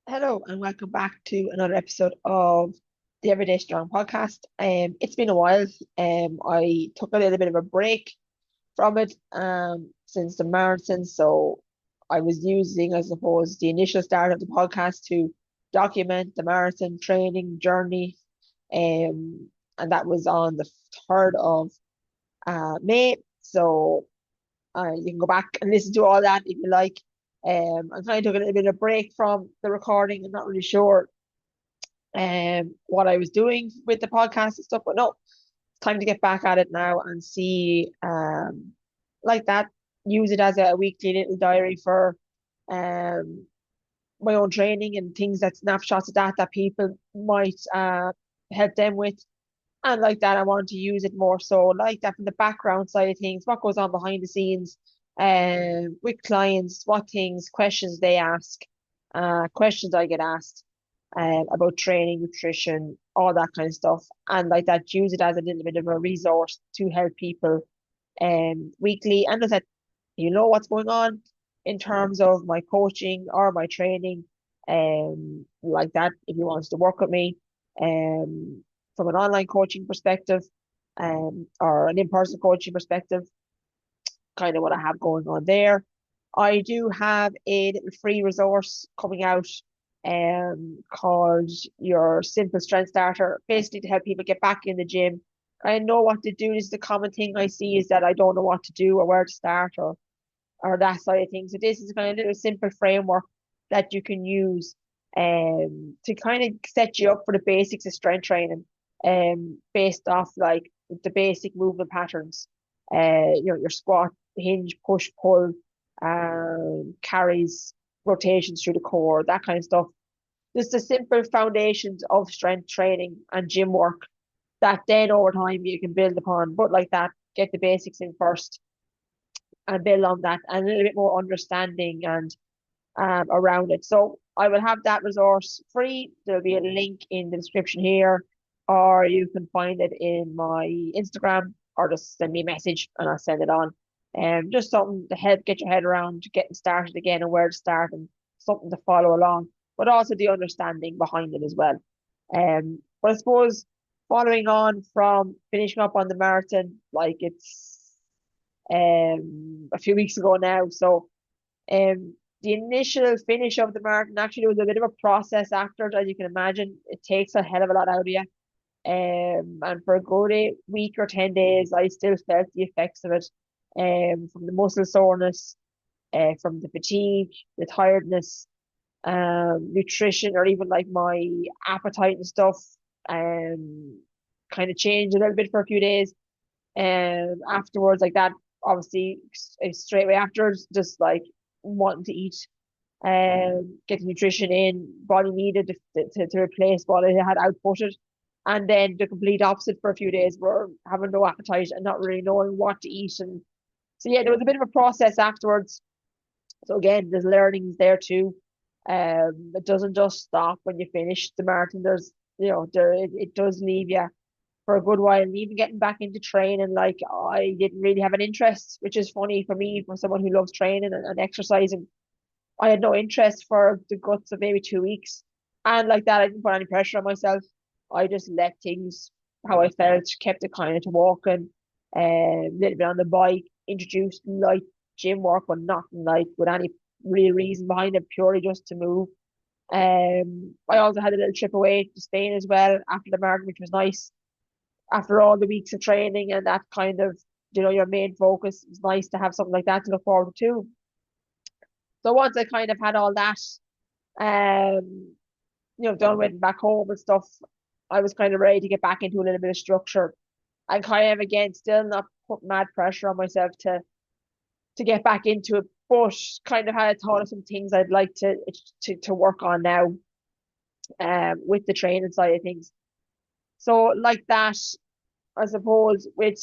Hello and welcome back to another episode of the Everyday Strong podcast. It's been a while. I took a little bit of a break from it since the marathon, so I was using, I suppose, the initial start of the podcast to document the marathon training journey. And that was on the 3rd of May. So you can go back and listen to all that if you like. I kind of took a little bit of break from the recording. I'm not really sure what I was doing with the podcast and stuff. But no, it's time to get back at it now and see like that. Use it as a weekly little diary for um my own training and things that snapshots of that people might help them with. And like that, I want to use it more so like that from the background side of things, what goes on behind the scenes, with clients, what things, questions they ask, questions I get asked, about training, nutrition, all that kind of stuff. And like that, use it as a little bit of a resource to help people weekly. And that you know what's going on in terms of my coaching or my training, like that, if you want to work with me, from an online coaching perspective, or an in-person coaching perspective, kind of what I have going on there. I do have a little free resource coming out called Your Simple Strength Starter, basically to help people get back in the gym. I know what to do. This is the common thing I see, is that I don't know what to do or where to start, or that side of things. So this is kind of a little simple framework that you can use to kind of set you up for the basics of strength training, based off like the basic movement patterns. Your squat, hinge, push, pull, carries, rotations through the core, that kind of stuff. Just the simple foundations of strength training and gym work that then over time you can build upon. But like that, get the basics in first and build on that and a little bit more understanding and around it. So I will have that resource free. There'll be a link in the description here, or you can find it in my Instagram, or just send me a message and I'll send it on. Just something to help get your head around getting started again and where to start, and something to follow along, but also the understanding behind it as well. But I suppose following on from finishing up on the marathon, like it's a few weeks ago now. So the initial finish of the marathon actually was a bit of a process after, as you can imagine. It takes a hell of a lot out of you. And for a good 8 week or 10 days, I still felt the effects of it. From the muscle soreness, from the fatigue, the tiredness, nutrition, or even like my appetite and stuff, kind of changed a little bit for a few days. And afterwards, like that, obviously, straight away afterwards, just like wanting to eat, get the nutrition in, body needed to replace what it had outputted. And then the complete opposite for a few days, were having no appetite and not really knowing what to eat. And so, yeah, there was a bit of a process afterwards. So, again, there's learnings there too. It doesn't just stop when you finish the marathon. There's, it does leave you for a good while. And even getting back into training, like I didn't really have an interest, which is funny for me, for someone who loves training and exercising. I had no interest for the guts of maybe 2 weeks. And like that, I didn't put any pressure on myself. I just let things how I felt, kept it kind of to walking, a little bit on the bike, introduced light gym work, but nothing like with any real reason behind it, purely just to move. I also had a little trip away to Spain as well after the marathon, which was nice. After all the weeks of training and that kind of, your main focus, it's nice to have something like that to look forward to. So once I kind of had all that, um, done with back home and stuff, I was kind of ready to get back into a little bit of structure. And kind of again, still not put mad pressure on myself to get back into it, but kind of had a thought of some things I'd like to work on now, with the training side of things. So like that, I suppose with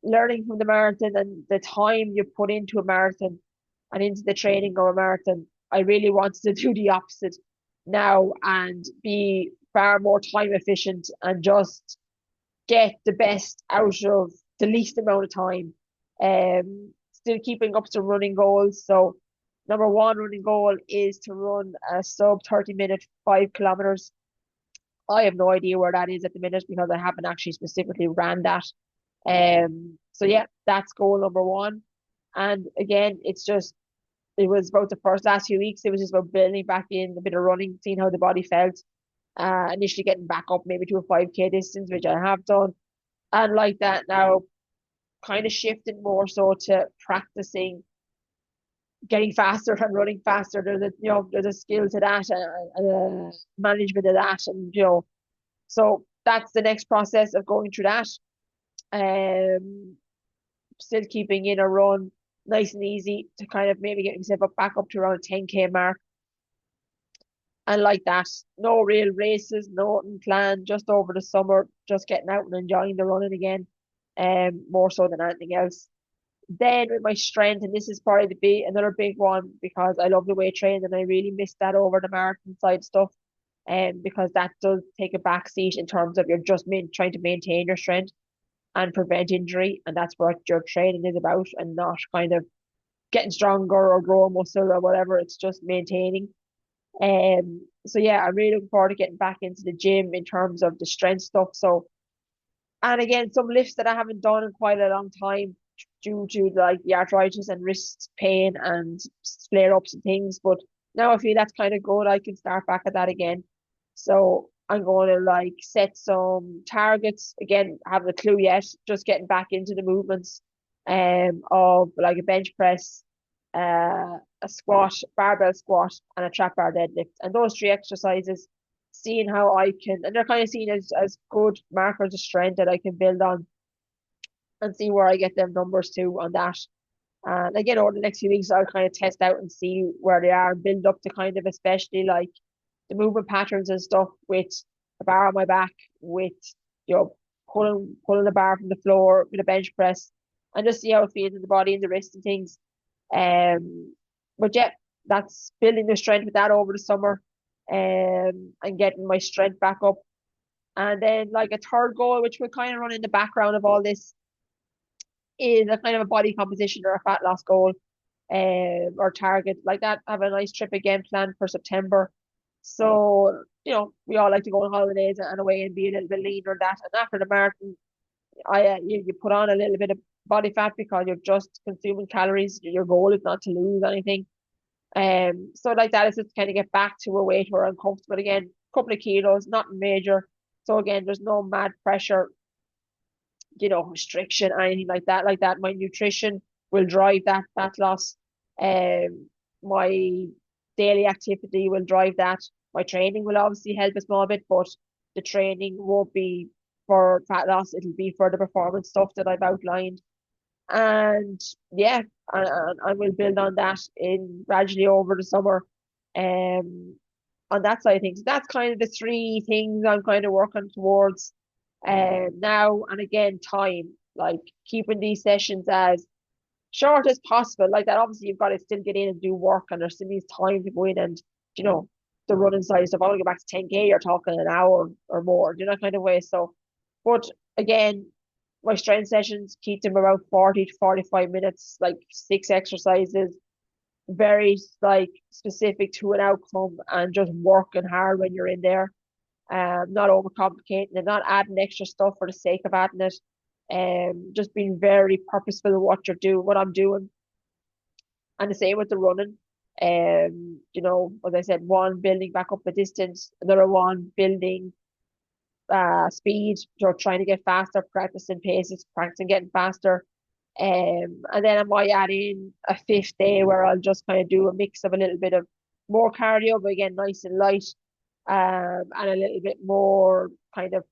learning from the marathon and the time you put into a marathon and into the training of a marathon, I really wanted to do the opposite now and be far more time efficient and just get the best out of the least amount of time. Still keeping up some running goals. So number one running goal is to run a sub 30-minute 5 kilometers. I have no idea where that is at the minute because I haven't actually specifically ran that. So yeah, that's goal number one. And again, it was about the first last few weeks. It was just about building back in a bit of running, seeing how the body felt. Initially getting back up maybe to a 5K distance, which I have done. And like that now, kind of shifting more so to practicing getting faster and running faster. There's a skill to that and management of that, and so that's the next process of going through that. Um, Still keeping in a run nice and easy to kind of maybe get myself back up to around 10K mark. And like that, no real races, nothing planned, just over the summer, just getting out and enjoying the running again, more so than anything else. Then with my strength, and this is probably another big one because I love the weight training and I really missed that over the marathon side stuff. Because that does take a back seat in terms of you're just trying to maintain your strength and prevent injury, and that's what your training is about, and not kind of getting stronger or growing muscle or whatever. It's just maintaining. So yeah, I'm really looking forward to getting back into the gym in terms of the strength stuff. So, and again, some lifts that I haven't done in quite a long time due to like the arthritis and wrist pain and flare ups and things. But now I feel that's kind of good. I can start back at that again. So I'm going to like set some targets. Again, haven't a clue yet. Just getting back into the movements of like a bench press, a squat, barbell squat, and a trap bar deadlift. And those three exercises, seeing how I can, and they're kind of seen as good markers of strength that I can build on and see where I get them numbers to on that. And again, over the next few weeks, I'll kind of test out and see where they are and build up to kind of especially like the movement patterns and stuff with a bar on my back, with pulling the bar from the floor with a bench press, and just see how it feels in the body and the wrist and things. But yeah, that's building the strength with that over the summer, and getting my strength back up. And then like a third goal, which will kind of run in the background of all this, is a kind of a body composition or a fat loss goal, or target like that. I have a nice trip again planned for September. So, we all like to go on holidays and away and be a little bit leaner and that. And after the marathon, you put on a little bit of body fat because you're just consuming calories. Your goal is not to lose anything. So like that is just kind of get back to a weight where I'm comfortable again. Couple of kilos, nothing major. So again, there's no mad pressure, restriction or anything like that. Like that, my nutrition will drive that fat loss. My daily activity will drive that. My training will obviously help a small bit, but the training won't be for fat loss. It'll be for the performance stuff that I've outlined. And yeah, and I will build on that in gradually over the summer. Um, on that side of things. That's kind of the three things I'm kind of working towards now. And again, time, like keeping these sessions as short as possible. Like that, obviously, you've got to still get in and do work, and there's still needs time to go in and, you know, the running side stuff. I want to go back to 10K, you're talking an hour or more, kind of way. So, but again, my strength sessions keep them about 40 to 45 minutes, like 6 exercises, very like specific to an outcome and just working hard when you're in there. Not overcomplicating and not adding extra stuff for the sake of adding it. Just being very purposeful in what you're doing, what I'm doing. And the same with the running. As I said, one building back up the distance, another one building speed, trying to get faster, practicing paces, practicing getting faster. And then I might add in a fifth day where I'll just kind of do a mix of a little bit of more cardio, but again, nice and light, and a little bit more kind of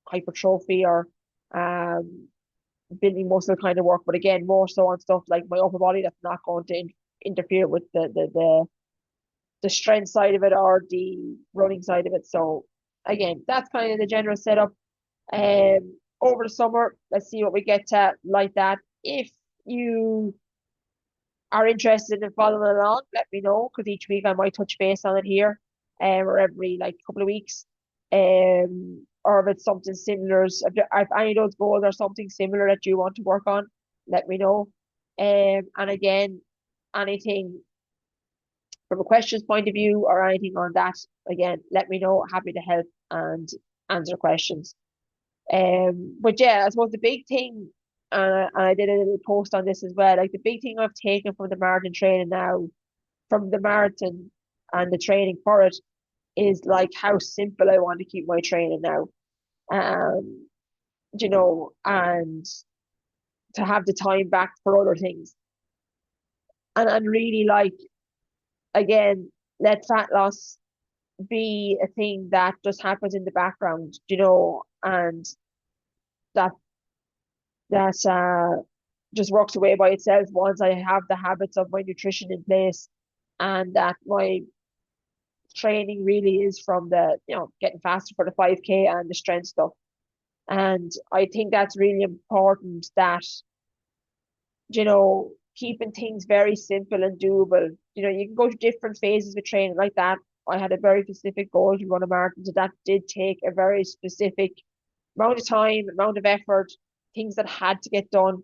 hypertrophy or building muscle kind of work, but again, more so on stuff like my upper body that's not going to interfere with the strength side of it or the running side of it. So again, that's kind of the general setup. Over the summer, let's see what we get to like that. If you are interested in following along, let me know, because each week I might touch base on it here, or every like couple of weeks. Or if it's something similar, if any of those goals are something similar that you want to work on, let me know. And again, anything from a questions point of view or anything on that, again, let me know. Happy to help and answer questions. But yeah, I suppose the big thing, and I did a little post on this as well. Like the big thing I've taken from the marathon training now, from the marathon and the training for it, is like how simple I want to keep my training now. Um, and to have the time back for other things. And really like, again, let fat loss be a thing that just happens in the background, and that just works away by itself once I have the habits of my nutrition in place, and that my training really is from the, getting faster for the 5K and the strength stuff. And I think that's really important that, keeping things very simple and doable. You can go to different phases of training like that. I had a very specific goal to run a marathon, so that did take a very specific amount of time, amount of effort, things that had to get done.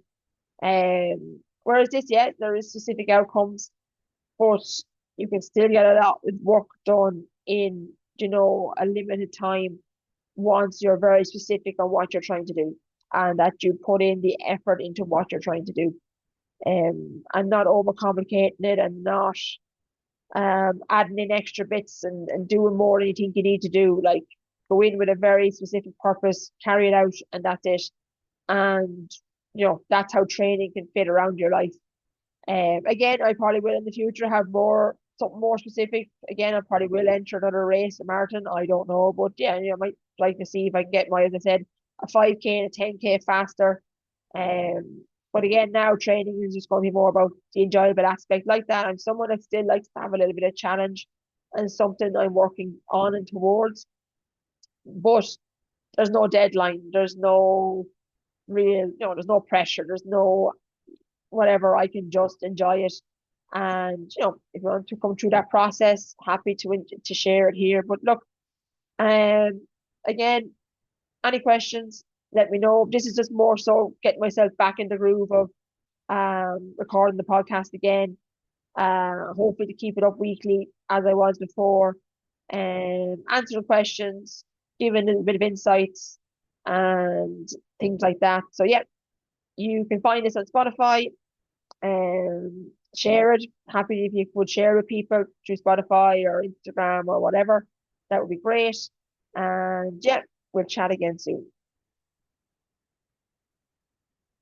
Whereas this, yeah, there is specific outcomes, but you can still get a lot of work done in, a limited time once you're very specific on what you're trying to do and that you put in the effort into what you're trying to do. And not overcomplicating it and not adding in extra bits and doing more than you think you need to do. Like go in with a very specific purpose, carry it out, and that's it. And that's how training can fit around your life. Again, I probably will in the future have something more specific. Again, I probably will enter another race, a marathon. I don't know, but yeah, I might like to see if I can get as I said, a 5K and a 10K faster. But again, now training is just going to be more about the enjoyable aspect like that. I'm someone that still likes to have a little bit of challenge and something I'm working on and towards. But there's no deadline. There's no real, there's no pressure. There's no whatever. I can just enjoy it. And if you want to come through that process, happy to share it here. But look, again, any questions, let me know. This is just more so getting myself back in the groove of recording the podcast again. Hopefully to keep it up weekly as I was before. Answering questions, giving a little bit of insights and things like that. So yeah, you can find this on Spotify and share it. Happy if you would share with people through Spotify or Instagram or whatever. That would be great. And yeah, we'll chat again soon.